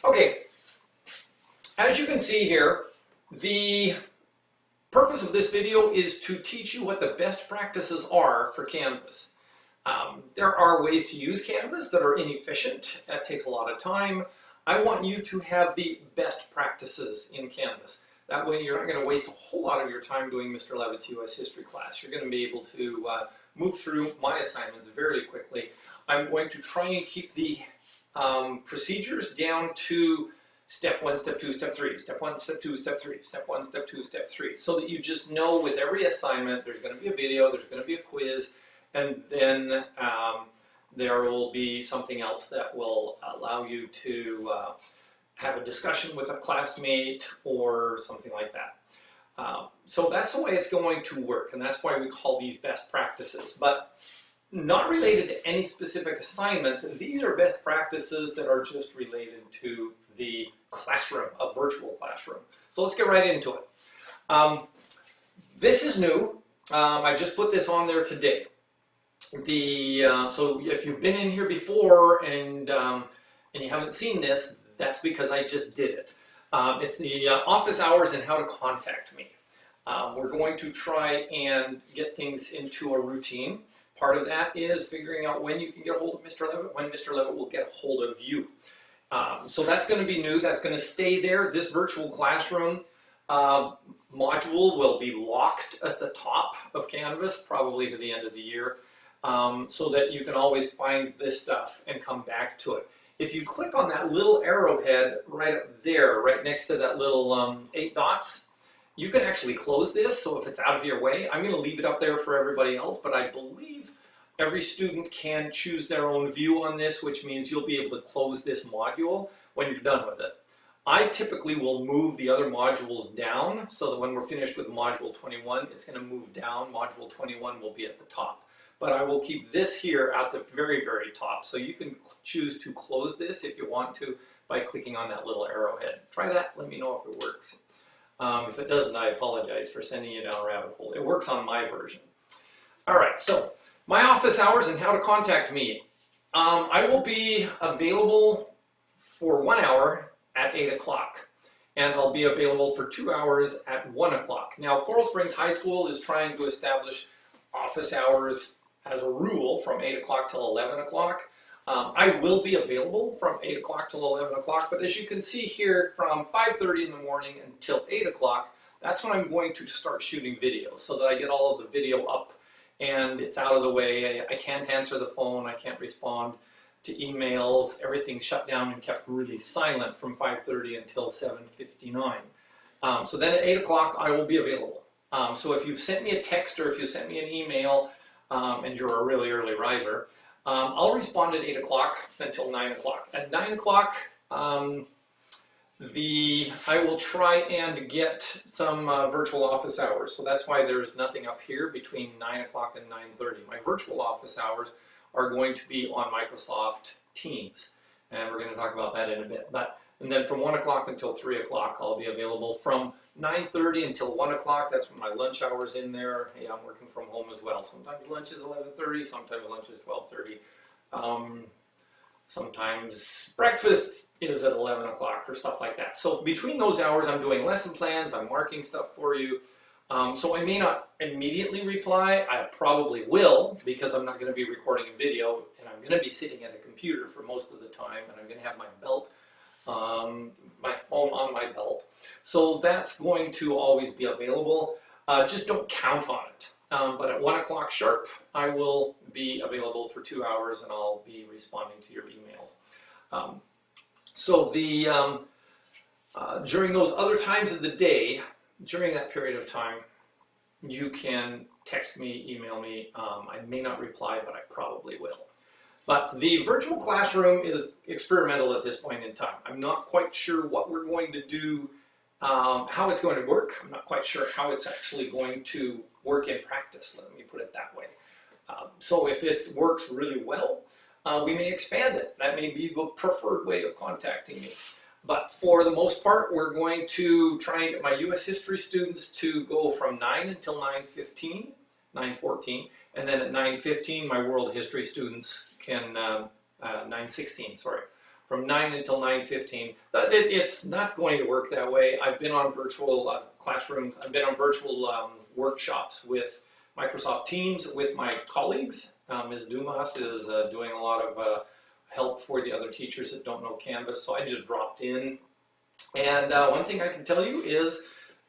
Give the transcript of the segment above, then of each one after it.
Okay, as you can see here, the purpose of this video is to teach you what the best practices are for Canvas. There are ways to use Canvas that are inefficient, that take a lot of time. I want you to have the best practices in Canvas. That way you're not going to waste a whole lot of your time doing Mr. Leavitt's U.S. History class. You're going to be able to move through my assignments very quickly. I'm going to try and keep the procedures down to step 1, step 2, step 3, step 1, step 2, step 3, step 1, step 2, step 3, so that you just know with every assignment there's going to be a video, there's going to be a quiz, and then there will be something else that will allow you to have a discussion with a classmate or something like that. So that's the way it's going to work, and that's why we call these best practices. But not related to any specific assignment, these are best practices that are just related to the classroom, a virtual classroom. So let's get right into it. This is new. I just put this on there today. So if you've been in here before and you haven't seen this, that's because I just did it. It's the office hours and how to contact me. We're going to try and get things into a routine. Part of that is figuring out when you can get a hold of Mr. Leavitt, when Mr. Leavitt will get a hold of you. So that's going to be new. That's going to stay there. This virtual classroom module will be locked at the top of Canvas, probably to the end of the year, so that you can always find this stuff and come back to it. If you click on that little arrowhead right up there, right next to that little 8 dots, you can actually close this. So if it's out of your way, I'm going to leave it up there for everybody else, but I believe every student can choose their own view on this, which means you'll be able to close this module when you're done with it. I typically will move the other modules down so that when we're finished with module 21, it's going to move down. Module 21 will be at the top. But I will keep this here at the very, very top. So you can choose to close this if you want to by clicking on that little arrowhead. Try that. Let me know if it works. If it doesn't, I apologize for sending you down a rabbit hole. It works on my version. All right, so my office hours and how to contact me. I will be available for 1 hour at 8 o'clock. And I'll be available for 2 hours at 1 o'clock. Now, Coral Springs High School is trying to establish office hours as a rule from 8 o'clock till 11 o'clock. I will be available from 8 o'clock till 11 o'clock, but as you can see here, from 5:30 in the morning until 8 o'clock, that's when I'm going to start shooting videos so that I get all of the video up and it's out of the way. I can't answer the phone, I can't respond to emails, everything's shut down and kept really silent from 5:30 until 7:59. So then at 8 o'clock I will be available. So if you've sent me a text or if you sent me an email and you're a really early riser, I'll respond at 8 o'clock until 9 o'clock. At 9 o'clock, I will try and get some virtual office hours. So that's why there's nothing up here between 9 o'clock and 9:30. My virtual office hours are going to be on Microsoft Teams. And we're going to talk about that in a bit. And then from 1 o'clock until 3 o'clock, I'll be available. From 9:30 until 1 o'clock, that's when my lunch hour's in there. Hey, I'm working from home as well. Sometimes lunch is 11:30, sometimes lunch is 12:30. Sometimes breakfast is at 11 o'clock or stuff like that. So between those hours, I'm doing lesson plans, I'm marking stuff for you. So I may not immediately reply. I probably will, because I'm not going to be recording a video, and I'm going to be sitting at a computer for most of the time, and I'm going to have my belt, my phone on my belt. So that's going to always be available. Just don't count on it. But at 1 o'clock sharp, I will be available for 2 hours, and I'll be responding to your emails. During those other times of the day, during that period of time, you can text me, email me. I may not reply, but I probably will. But the virtual classroom is experimental at this point in time. I'm not quite sure what we're going to do, how it's going to work. I'm not quite sure how it's actually going to work in practice, let me put it that way. So if it works really well, we may expand it. That may be the preferred way of contacting me. But for the most part, we're going to try and get my U.S. history students to go from 9 until 9:15, 9:14, and then at 9:15, my world history students can, 9:16, sorry. from 9 until 9:15. It's not going to work that way. I've been on virtual classrooms, I've been on virtual workshops with Microsoft Teams with my colleagues. Ms. Dumas is doing a lot of help for the other teachers that don't know Canvas, so I just dropped in. And one thing I can tell you is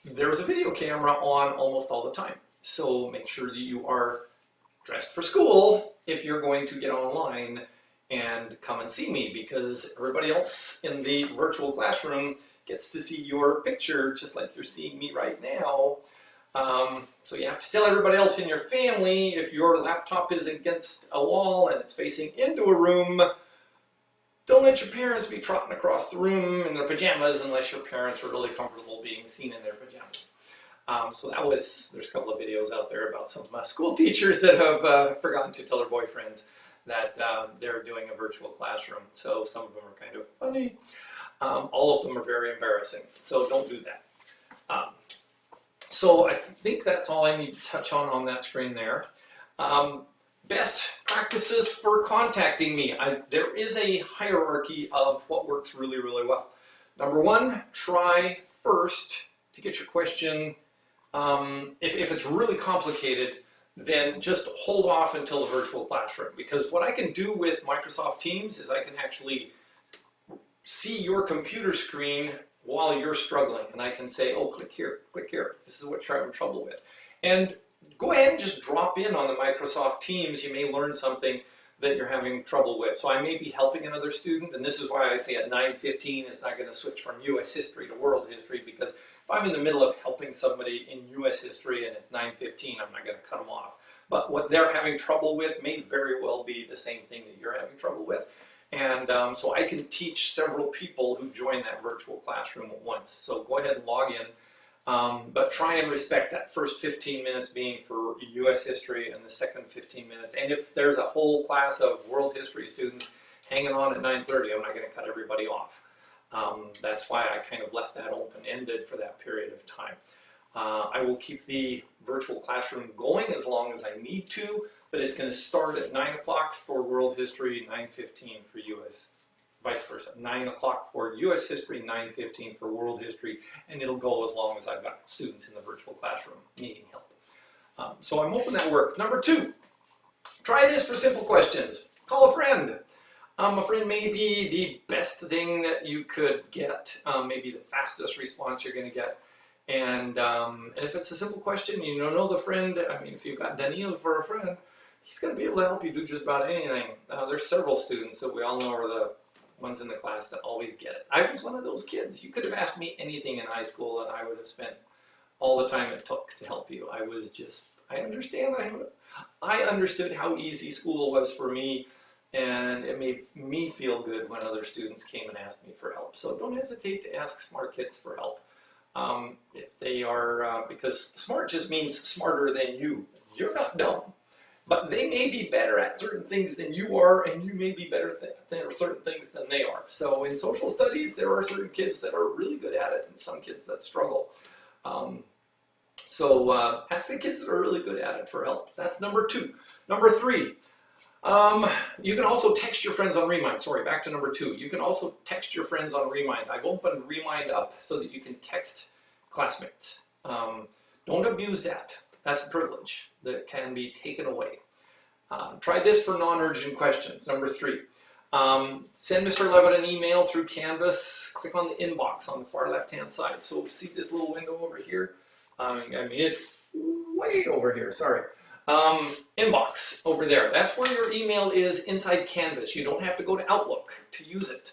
there's a video camera on almost all the time. So make sure that you are dressed for school if you're going to get online and come and see me, because everybody else in the virtual classroom gets to see your picture just like you're seeing me right now. So you have to tell everybody else in your family, if your laptop is against a wall and it's facing into a room, don't let your parents be trotting across the room in their pajamas unless your parents are really comfortable being seen in their pajamas. So there's a couple of videos out there about some school teachers that have forgotten to tell their boyfriends that they're doing a virtual classroom. So some of them are kind of funny. All of them are very embarrassing. So don't do that. So I think that's all I need to touch on that screen there. Best practices for contacting me. There is a hierarchy of what works really, really well. Number one, try first to get your question. If it's really complicated, then just hold off until the virtual classroom. Because what I can do with Microsoft Teams is I can actually see your computer screen while you're struggling. And I can say, oh, click here, this is what you're having trouble with. And go ahead and just drop in on the Microsoft Teams. You may learn something that you're having trouble with. So I may be helping another student, and this is why I say at 9:15 it's not going to switch from U.S. history to world history, because if I'm in the middle of helping somebody in U.S. history and it's 9:15, I'm not going to cut them off. But what they're having trouble with may very well be the same thing that you're having trouble with. And so I can teach several people who join that virtual classroom at once. So go ahead and log in. But try and respect that first 15 minutes being for U.S. history and the second 15 minutes. And if there's a whole class of world history students hanging on at 9:30, I'm not going to cut everybody off. That's why I kind of left that open-ended for that period of time. I will keep the virtual classroom going as long as I need to, but it's going to start at 9 o'clock for world history, 9:15 for U.S. Vice versa, 9 o'clock for U.S. history, 9:15 for world history, and it'll go as long as I've got students in the virtual classroom needing help. So I'm hoping that works. Number two, try this for simple questions. Call a friend. A friend may be the best thing that you could get, maybe the fastest response you're going to get. And if it's a simple question, you don't know the friend, I mean, if you've got Daniel for a friend, he's going to be able to help you do just about anything. There's several students that we all know are the ones in the class that always get it. I was one of those kids. You could have asked me anything in high school and I would have spent all the time it took to help you. I understood how easy school was for me, and it made me feel good when other students came and asked me for help. So don't hesitate to ask smart kids for help. If they are, because smart just means smarter than you. You're not dumb. But they may be better at certain things than you are, and you may be better at certain things than they are. So in social studies, there are certain kids that are really good at it and some kids that struggle. So ask the kids that are really good at it for help. That's number two. Number three, you can also text your friends on Remind. Sorry, back to number two. You can also text your friends on Remind. I've opened Remind up so that you can text classmates. Don't abuse that. That's a privilege that can be taken away. Try this for non-urgent questions. Number three, send Mr. Leavitt an email through Canvas. Click on the inbox on the far left-hand side. So see this little window over here? I mean, it's way over here, sorry. Inbox over there. That's where your email is inside Canvas. You don't have to go to Outlook to use it.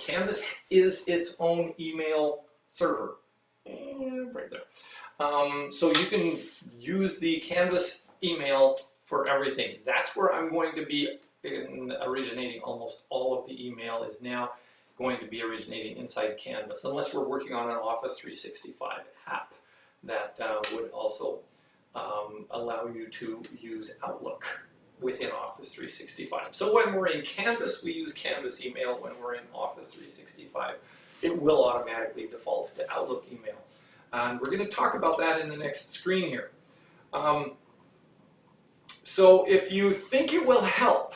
Canvas is its own email server. Right there. So you can use the Canvas email for everything. That's where I'm going to be originating. Almost all of the email is now going to be originating inside Canvas, unless we're working on an Office 365 app that would also allow you to use Outlook within Office 365. So when we're in Canvas, we use Canvas email. When we're in Office 365, it will automatically default to Outlook email. And we're going to talk about that in the next screen here. So if you think it will help,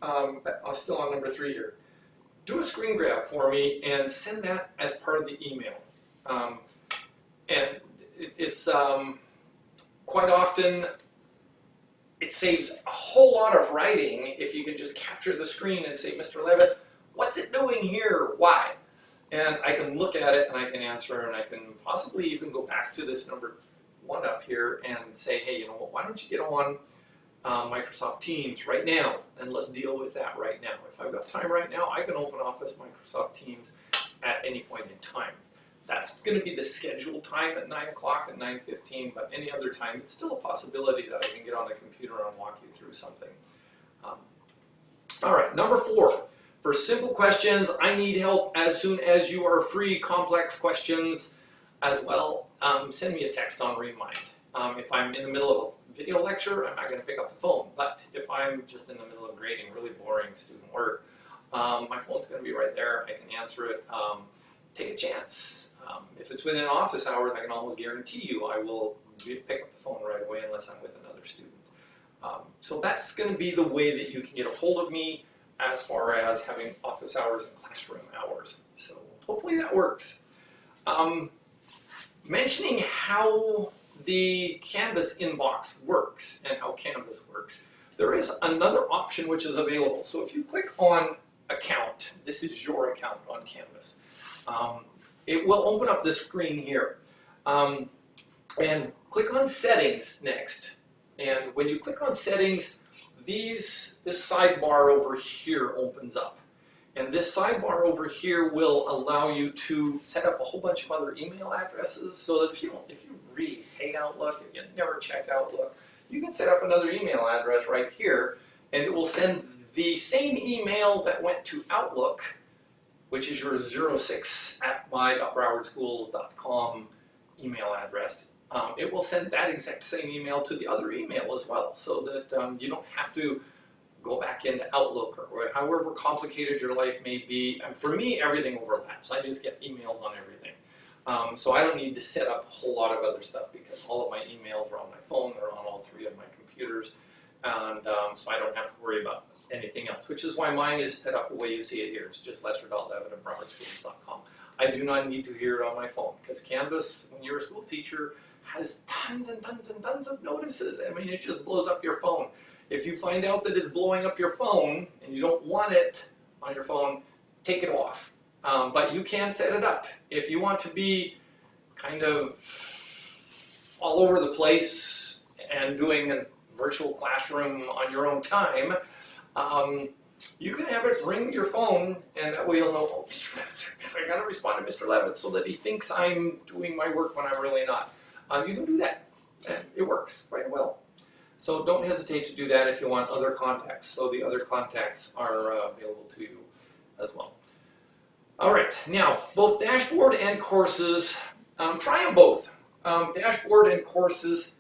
I'm still on number three here. do a screen grab for me and send that as part of the email. And it's quite often it saves a whole lot of writing if you can just capture the screen and say, Mr. Leavitt, what's it doing here? Why? And I can look at it and I can answer, and I can possibly even go back to this number 1 up here and say, hey, you know what, why don't you get on Microsoft Teams right now, and let's deal with that right now. If I've got time right now, I can open Office Microsoft Teams at any point in time. That's going to be the scheduled time at 9 o'clock and 9:15, but any other time, it's still a possibility that I can get on the computer and walk you through something. All right, number 4. For simple questions, I need help as soon as you are free. Complex questions as well, send me a text on Remind. If I'm in the middle of a video lecture, I'm not going to pick up the phone. But if I'm just in the middle of grading really boring student work, my phone's going to be right there. I can answer it. Take a chance. If it's within office hours, I can almost guarantee you I will pick up the phone right away unless I'm with another student. So that's going to be the way that you can get a hold of me as far as having office hours and classroom hours. So hopefully that works. Mentioning how the Canvas inbox works and how Canvas works, there is another option which is available. So if you click on Account, this is your account on Canvas, it will open up this screen here. And click on Settings next. And when you click on Settings, this sidebar over here opens up. And this sidebar over here will allow you to set up a whole bunch of other email addresses, so that if you really hate Outlook, if you never check Outlook, you can set up another email address right here, and it will send the same email that went to Outlook, which is your 06@my.browardschools.com email address. It will send that exact same email to the other email as well, so that you don't have to go back into Outlook or however complicated your life may be. And for me, everything overlaps. I just get emails on everything. So I don't need to set up a whole lot of other stuff because all of my emails are on my phone. They're on all 3 of my computers. And so I don't have to worry about anything else, which is why mine is set up the way you see it here. It's just lester.leavitt@browardschools.com. I do not need to hear it on my phone because Canvas, when you're a school teacher, has tons and tons and tons of notices. I mean, it just blows up your phone. If you find out that it's blowing up your phone and you don't want it on your phone, take it off. But you can set it up. If you want to be kind of all over the place and doing a virtual classroom on your own time, you can have it ring your phone, and that way you'll know, oh, I gotta respond to Mr. Leavitt so that he thinks I'm doing my work when I'm really not. You can do that, and it works quite well. So don't hesitate to do that if you want other contacts. So the other contacts are available to you as well. All right, now both dashboard and courses, try them both. Dashboard and courses.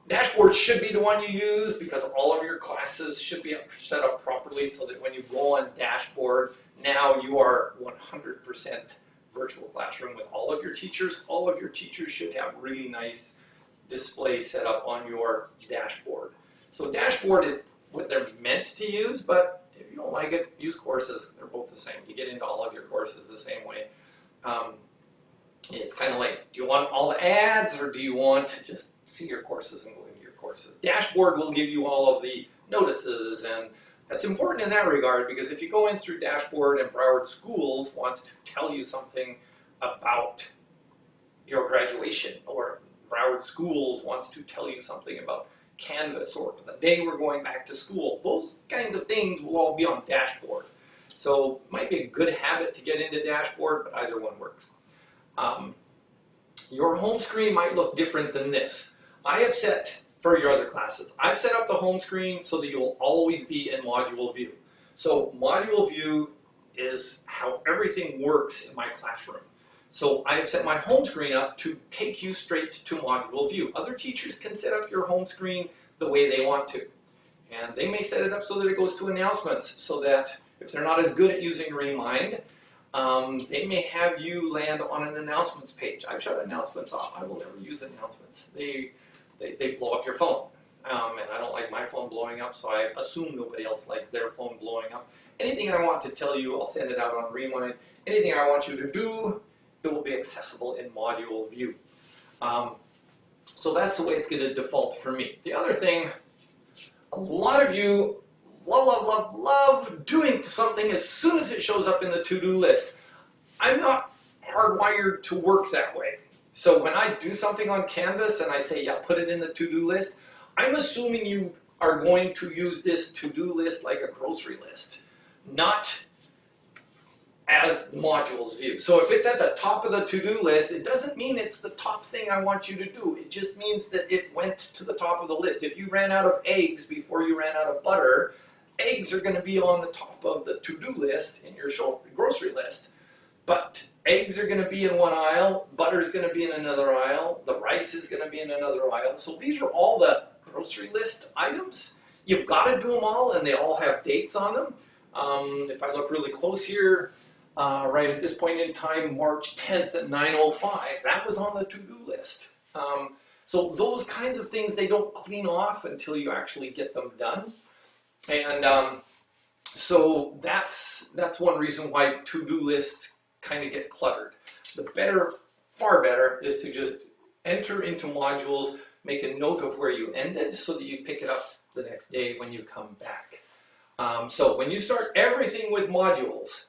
Dashboard should be the one you use because all of your classes should be set up properly so that when you go on dashboard, now you are 100% virtual classroom with all of your teachers. All of your teachers should have really nice display set up on your dashboard. So dashboard is what they're meant to use, but if you don't like it, use courses. They're both the same. You get into all of your courses the same way. It's kind of like, do you want all the ads or do you want to just see your courses and go into your courses? Dashboard will give you all of the notices, and that's important in that regard because if you go in through dashboard and Broward Schools wants to tell you something about your graduation, or Broward Schools wants to tell you something about Canvas or the day we're going back to school, those kinds of things will all be on dashboard. So it might be a good habit to get into dashboard, but either one works. Your home screen might look different than this. I have set, for your other classes, I've set up the home screen so that you will always be in module view. So module view is how everything works in my classroom. So I have set my home screen up to take you straight to module view. Other teachers can set up your home screen the way they want to. And they may set it up so that it goes to announcements, so that if they're not as good at using Remind, they may have you land on an announcements page. I've shut announcements off. I will never use announcements. They blow up your phone. and I don't like my phone blowing up, so I assume nobody else likes their phone blowing up. Anything I want to tell you, I'll send it out on Remind. Anything I want you to do, it will be accessible in module view. So that's the way it's going to default for me. The other thing, a lot of you love doing something as soon as it shows up in the to-do list. I'm not hardwired to work that way. So when I do something on Canvas and I say, yeah, put it in the to-do list, I'm assuming you are going to use this to-do list like a grocery list, not as modules view. So if it's at the top of the to-do list, it doesn't mean it's the top thing I want you to do. It just means that it went to the top of the list. If you ran out of eggs before you ran out of butter, eggs are going to be on the top of the to-do list in your grocery list. But eggs are going to be in one aisle, butter is going to be in another aisle, the rice is going to be in another aisle. So these are all the grocery list items. You've got to do them all, and they all have dates on them. If I look really close here, right at this point in time, March 10th at 9:05, that was on the to-do list. So those kinds of things, they don't clean off until you actually get them done. And so that's one reason why to-do lists kind of get cluttered. The better, far better, is to just enter into modules, make a note of where you ended so that you pick it up the next day when you come back. So when you start everything with modules,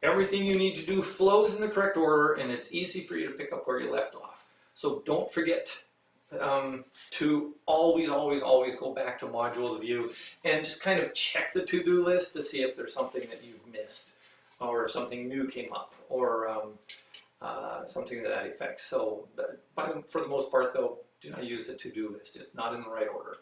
everything you need to do flows in the correct order, and it's easy for you to pick up where you left off. So don't forget to always go back to modules view and just kind of check the to-do list to see if there's something that you've missed, or if something new came up, or something to that effect. So for the most part though, do not use the to-do list. It's not in the right order.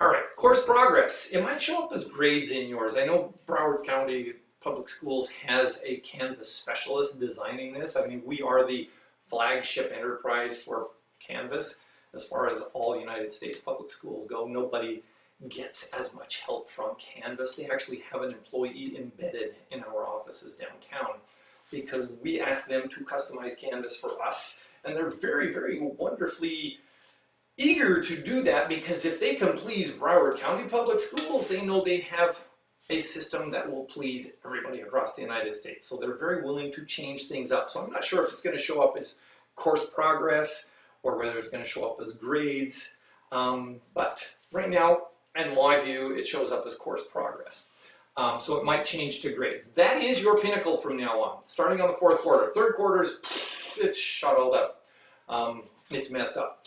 All right, course progress. It might show up as grades in yours. I know Broward County Public Schools has a Canvas specialist designing this. I mean, we are the flagship enterprise for Canvas as far as all United States public schools go. Nobody gets as much help from Canvas. They actually have an employee embedded in our offices downtown because we ask them to customize Canvas for us, and they're very wonderfully eager to do that, because if they can please Broward County Public Schools, they know they have a system that will please everybody across the United States. So they're very willing to change things up. So I'm not sure if it's going to show up as course progress or whether it's going to show up as grades. But right now, in my view, it shows up as course progress. So it might change to grades. That is your pinnacle from now on, starting on the fourth quarter. Third quarter's, it's shot all up. It's messed up.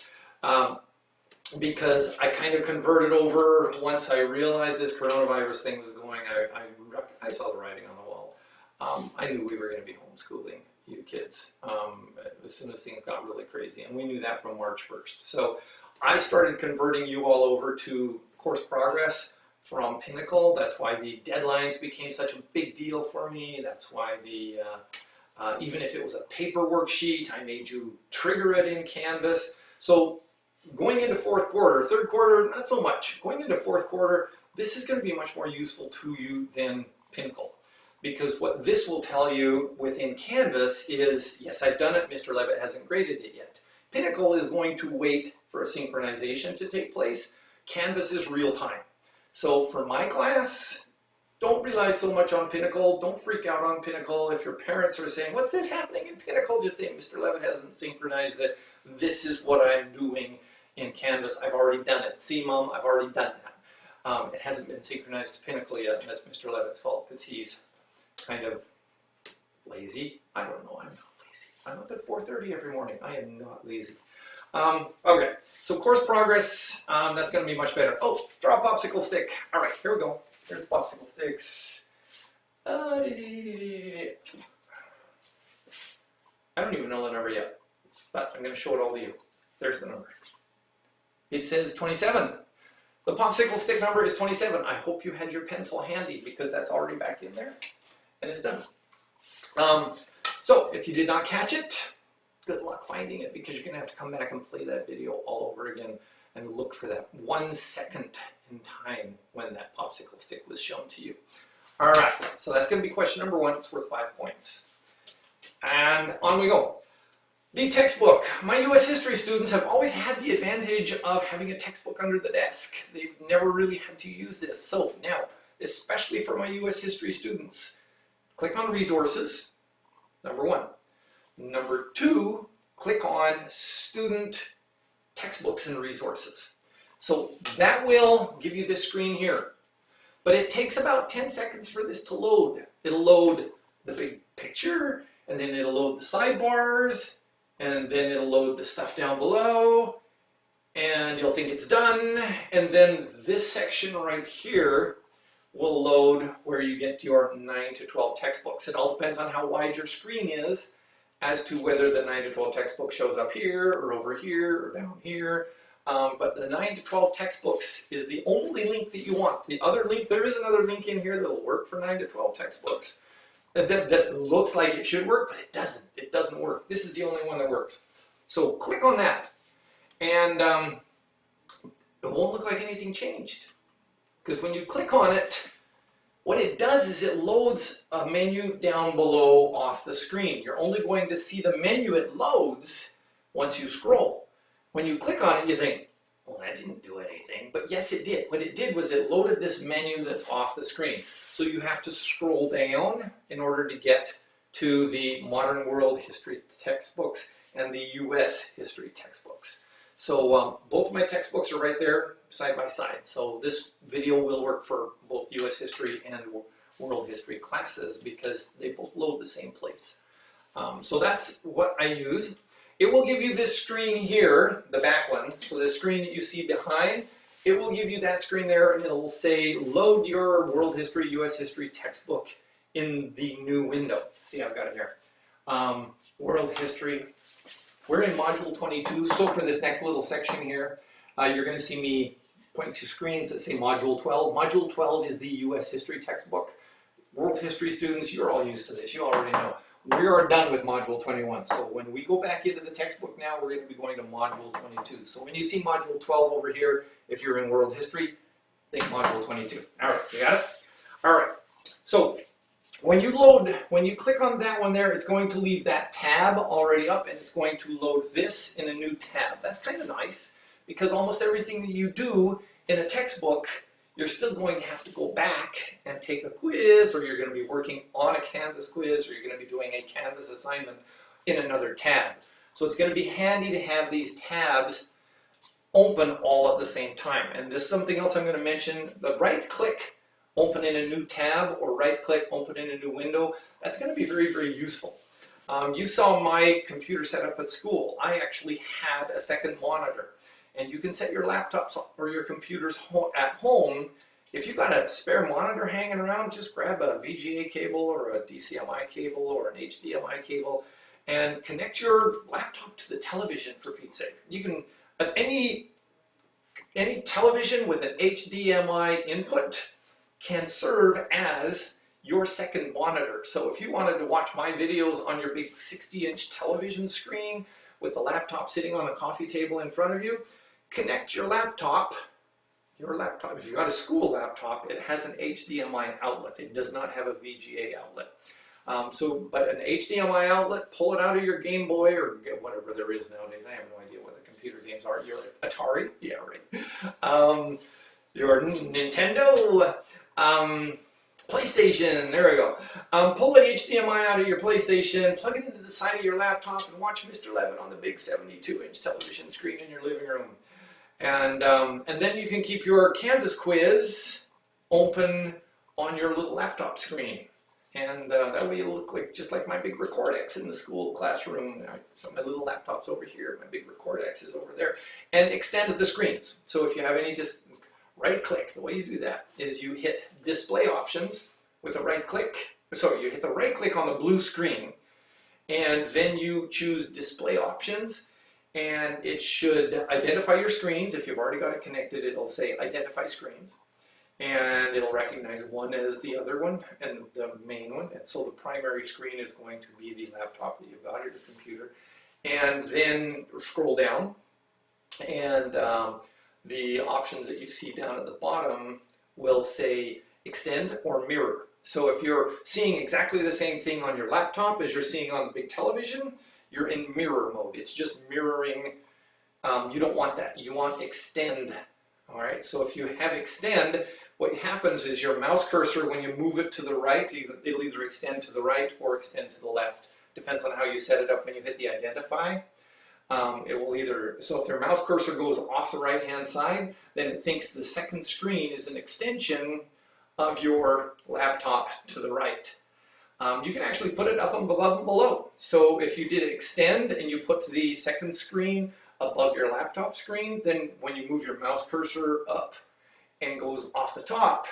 Because I kind of converted over once I realized this coronavirus thing was going. I saw the writing on the wall. I knew we were going to be homeschooling you kids as soon as things got really crazy, and we knew that from March 1st. So I started converting you all over to course progress from Pinnacle. That's why the deadlines became such a big deal for me. That's why the even if it was a paper worksheet, I made you trigger it in Canvas. So going into fourth quarter, third quarter, not so much. Going into fourth quarter, this is going to be much more useful to you than Pinnacle. Because what this will tell you within Canvas is, yes, I've done it, Mr. Leavitt hasn't graded it yet. Pinnacle is going to wait for a synchronization to take place. Canvas is real time. So for my class, don't rely so much on Pinnacle. Don't freak out on Pinnacle. If your parents are saying, what's this happening in Pinnacle? Just say, Mr. Leavitt hasn't synchronized it. This is what I'm doing in Canvas. I've already done it. See, Mom, I've already done that. It hasn't been synchronized to Pinnacle yet, and that's Mr. Leavitt's fault because he's kind of lazy. I don't know. I'm not lazy. I'm up at 4:30 every morning. I am not lazy. Okay, so course progress, that's going to be much better. Oh, draw a popsicle stick. All right, here we go. Here's popsicle sticks. I don't even know the number yet, but I'm going to show it all to you. There's the number. It says 27. The popsicle stick number is 27. I hope you had your pencil handy because that's already back in there and it's done. So if you did not catch it, good luck finding it because you're going to have to come back and play that video all over again and look for that 1 second in time when that popsicle stick was shown to you. All right, so that's going to be question number 1. It's worth 5 points. And on we go. The textbook. My U.S. history students have always had the advantage of having a textbook under the desk. They've never really had to use this. So now, especially for my U.S. history students, click on resources, number 1. Number 2, click on student textbooks and resources. So that will give you this screen here. But it takes about 10 seconds for this to load. It'll load the big picture, and then it'll load the sidebars, and then it'll load the stuff down below, and you'll think it's done, and then this section right here will load where you get your 9 to 12 textbooks. It all depends on how wide your screen is as to whether the 9 to 12 textbook shows up here, or over here, or down here. But the 9 to 12 textbooks is the only link that you want. The other link, there is another link in here that'll work for 9 to 12 textbooks. That looks like it should work, but it doesn't. It doesn't work. This is the only one that works. So click on that, and it won't look like anything changed. Because when you click on it, what it does is it loads a menu down below off the screen. You're only going to see the menu it loads once you scroll. When you click on it, you think, well, that didn't do anything. But yes, it did. What it did was it loaded this menu that's off the screen. So you have to scroll down in order to get to the modern world history textbooks and the U.S. history textbooks. So both my textbooks are right there side by side. So this video will work for both U.S. history and world history classes because they both load the same place. So that's what I use. It will give you this screen here, the back one. So the screen that you see behind, it will give you that screen there, and it'll say load your world history, U.S. history textbook in the new window. See, I've got it here. World history. We're in module 22, so for this next little section here, you're going to see me point to screens that say module 12. Module 12 is the U.S. history textbook. World history students, you're all used to this. You already know. We are done with module 21. So when we go back into the textbook now, we're going to be going to module 22. So when you see module 12 over here, if you're in world history, think module 22. All right, you got it? All right. So when you click on that one there, it's going to leave that tab already up, and it's going to load this in a new tab. That's kind of nice because almost everything that you do in a textbook, you're still going to have to go back and take a quiz, or you're going to be working on a Canvas quiz, or you're going to be doing a Canvas assignment in another tab. So it's going to be handy to have these tabs open all at the same time. And this is something else I'm going to mention. The right click, open in a new tab, or right click, open in a new window. That's going to be very, very useful. You saw my computer setup at school. I actually had a second monitor. And you can set your laptops or your computers at home. If you've got a spare monitor hanging around, just grab a VGA cable or a DCMI cable or an HDMI cable and connect your laptop to the television, for Pete's sake. You can, any television with an HDMI input can serve as your second monitor. So if you wanted to watch my videos on your big 60-inch television screen with the laptop sitting on the coffee table in front of you, connect your laptop. If you've got a school laptop, it has an HDMI outlet. It does not have a VGA outlet. But an HDMI outlet, pull it out of your Game Boy or whatever there is nowadays. I have no idea what the computer games are. Your Atari? Yeah, right. Your Nintendo, PlayStation, there we go. Pull the HDMI out of your PlayStation, plug it into the side of your laptop, and watch Mr. Leavitt on the big 72-inch television screen in your living room. And then you can keep your Canvas quiz open on your little laptop screen. And that way you'll look just like my big Recordex in the school classroom. So my little laptop's over here, my big Recordex is over there. And extend the screens. So if you have any, just right click. The way you do that is you hit display options with a right click. So you hit the right click on the blue screen, and then you choose display options. And it should identify your screens. If you've already got it connected, it'll say identify screens. And it'll recognize one as the other one and the main one. And so the primary screen is going to be the laptop that you've got or your computer. And then scroll down, and the options that you see down at the bottom will say extend or mirror. So if you're seeing exactly the same thing on your laptop as you're seeing on the big television, you're in mirror mode. It's just mirroring. You don't want that. You want extend. All right, so if you have extend, what happens is your mouse cursor, when you move it to the right, it'll either extend to the right or extend to the left. Depends on how you set it up when you hit the identify. It will either, so if your mouse cursor goes off the right-hand side, then it thinks the second screen is an extension of your laptop to the right. You can actually put it up and above and below. So if you did extend and you put the second screen above your laptop screen, then when you move your mouse cursor up and goes off the top,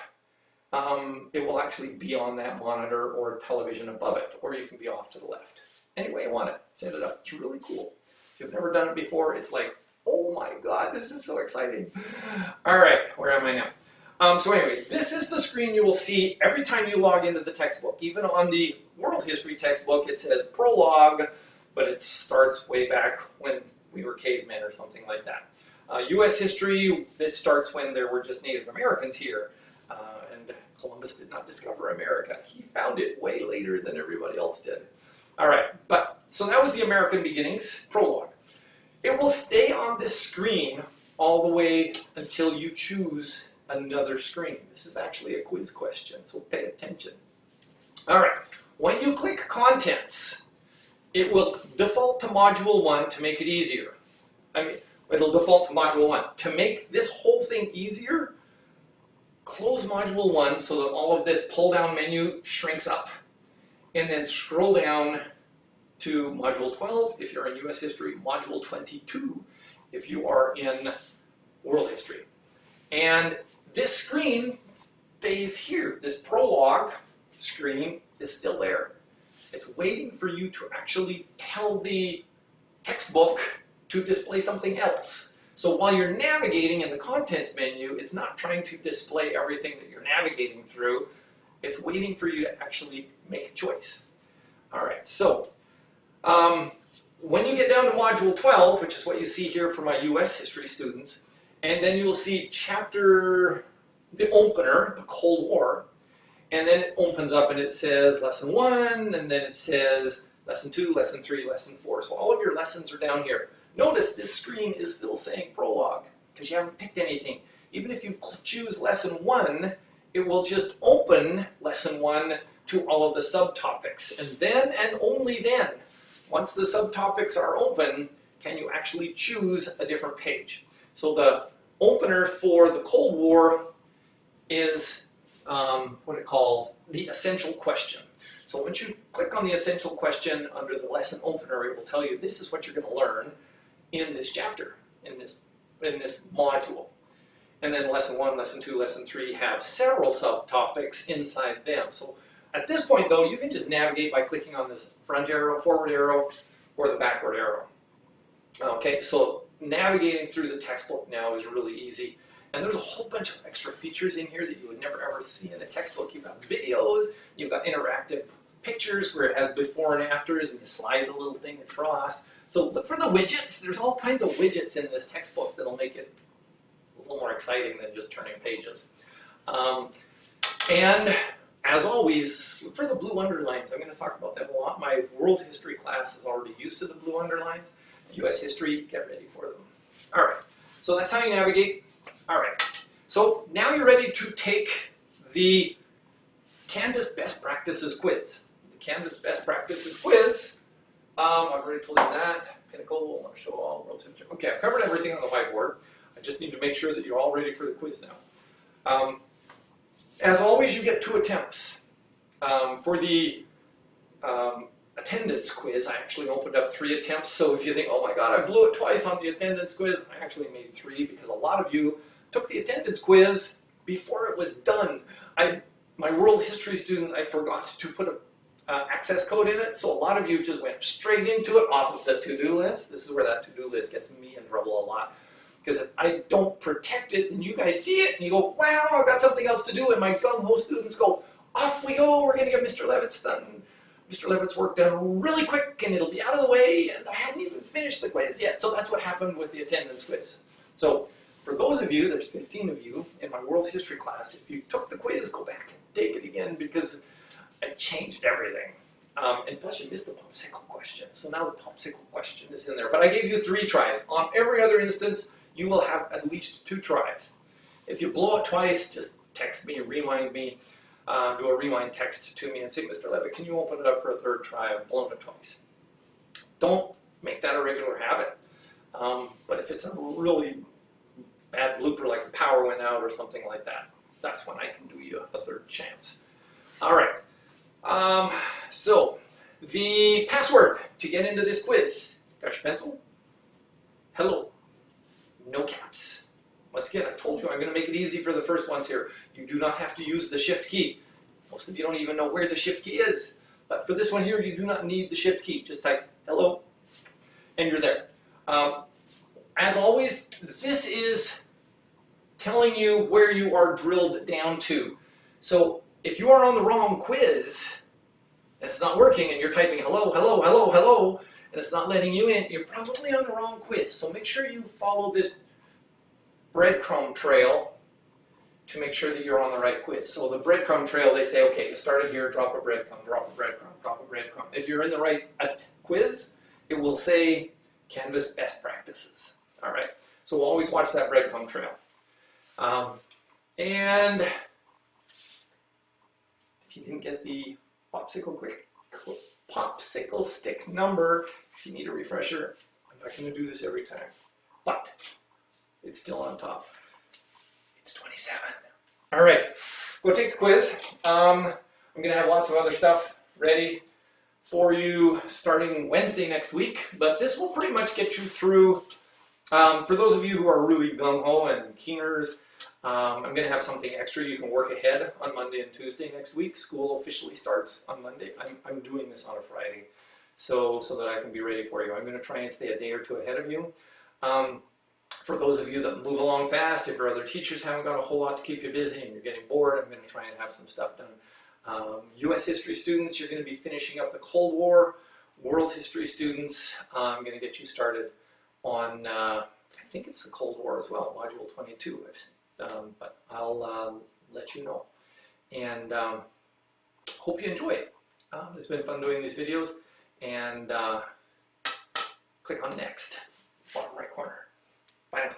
it will actually be on that monitor or television above it, or you can be off to the left. Any way you want it, set it up. It's really cool. If you've never done it before, it's like, oh my God, this is so exciting. All right, where am I now? So anyways, this is the screen you will see every time you log into the textbook. Even on the world history textbook, it says Prologue, but it starts way back when we were cavemen or something like that. U.S. history, it starts when there were just Native Americans here. And Columbus did not discover America. He found it way later than everybody else did. All right, so that was the American beginnings, Prologue. It will stay on this screen all the way until you choose another screen. This is actually a quiz question, so pay attention. All right, when you click Contents, it will default to Module 1 to make it easier. It'll default to Module 1. To make this whole thing easier, close Module 1 so that all of this pull-down menu shrinks up. And then scroll down to Module 12 if you're in U.S. history, Module 22 if you are in world history. And this screen stays here. This Prologue screen is still there. It's waiting for you to actually tell the textbook to display something else. So while you're navigating in the contents menu, it's not trying to display everything that you're navigating through. It's waiting for you to actually make a choice. All right, so when you get down to Module 12, which is what you see here for my U.S. history students, and then you'll see chapter, the opener, the Cold War, and then it opens up and it says Lesson 1, and then it says Lesson 2, Lesson 3, Lesson 4. So all of your lessons are down here. Notice this screen is still saying Prologue because you haven't picked anything. Even if you choose Lesson 1, it will just open Lesson 1 to all of the subtopics. And then, and only then, once the subtopics are open, can you actually choose a different page. So the opener for the Cold War is what it calls the essential question. So once you click on the essential question under the lesson opener, it will tell you this is what you're going to learn in this chapter, in this module. And then Lesson 1, Lesson 2, Lesson 3 have several subtopics inside them. So at this point, though, you can just navigate by clicking on this front arrow, forward arrow, or the backward arrow. Okay, so navigating through the textbook now is really easy. And there's a whole bunch of extra features in here that you would never ever see in a textbook. You've got videos, you've got interactive pictures where it has before and afters, and you slide the little thing across. So look for the widgets. There's all kinds of widgets in this textbook that'll make it a little more exciting than just turning pages. And as always, look for the blue underlines. I'm going to talk about them a lot. My world history class is already used to the blue underlines. U.S. history, get ready for them. All right, so that's how you navigate. All right, so now you're ready to take the Canvas Best Practices quiz. The Canvas Best Practices quiz, I've already told you that. Pinnacle, I want to show all world history. Okay, I've covered everything on the whiteboard. I just need to make sure that you're all ready for the quiz now. As always, you get 2 attempts. For the attendance quiz, I actually opened up 3 attempts. So if you think, oh my God, I blew it twice on the attendance quiz, I actually made 3 because a lot of you took the attendance quiz before it was done. My world history students, I forgot to put an access code in it, so a lot of you just went straight into it off of the to-do list. This is where that to-do list gets me in trouble a lot. Because if I don't protect it, then you guys see it and you go, wow, I've got something else to do, and my gung-ho students go, off we go, we're going to get Mr. Leavitt's work done really quick, and it'll be out of the way, and I hadn't even finished the quiz yet. So that's what happened with the attendance quiz. So for those of you, there's 15 of you in my world history class, if you took the quiz, go back and take it again because I changed everything. And plus you missed the popsicle question. So now the popsicle question is in there. But I gave you 3 tries. On every other instance, you will have at least 2 tries. If you blow it twice, just text me, remind me, do a rewind text to me and say, Mr. Leavitt, can you open it up for a 3rd try? I've blown it twice. Don't make that a regular habit. But if it's a really bad blooper, like the power went out or something like that, that's when I can do you a 3rd chance. All right. So the password to get into this quiz. Got your pencil? Hello. No caps. Once again, I told you I'm going to make it easy for the first ones here. You do not have to use the shift key. Most of you don't even know where the shift key is. But for this one here, you do not need the shift key. Just type hello, and you're there. As always, this is telling you where you are drilled down to. So if you are on the wrong quiz, and it's not working, and you're typing hello, hello, hello, hello, and it's not letting you in, you're probably on the wrong quiz. So make sure you follow this breadcrumb trail to make sure that you're on the right quiz. So the breadcrumb trail, they say, okay, you started here, drop a breadcrumb, drop a breadcrumb, drop a breadcrumb. If you're in the right quiz, it will say Canvas best practices. All right, so we'll always watch that breadcrumb trail. And if you didn't get the popsicle stick number, if you need a refresher, I'm not going to do this every time, but it's still on top. It's 27. All right, go take the quiz. I'm going to have lots of other stuff ready for you starting Wednesday next week, but this will pretty much get you through. For those of you who are really gung-ho and keeners, I'm going to have something extra. You can work ahead on Monday and Tuesday next week. School officially starts on Monday. I'm doing this on a Friday so that I can be ready for you. I'm going to try and stay a day or 2 ahead of you. For those of you that move along fast, if your other teachers haven't got a whole lot to keep you busy and you're getting bored, I'm going to try and have some stuff done. U.S. history students, you're going to be finishing up the Cold War. World history students, I'm going to get you started on, I think it's the Cold War as well, Module 22. But I'll let you know. And hope you enjoy it. It's been fun doing these videos. And click on next, bottom right corner. Bye now.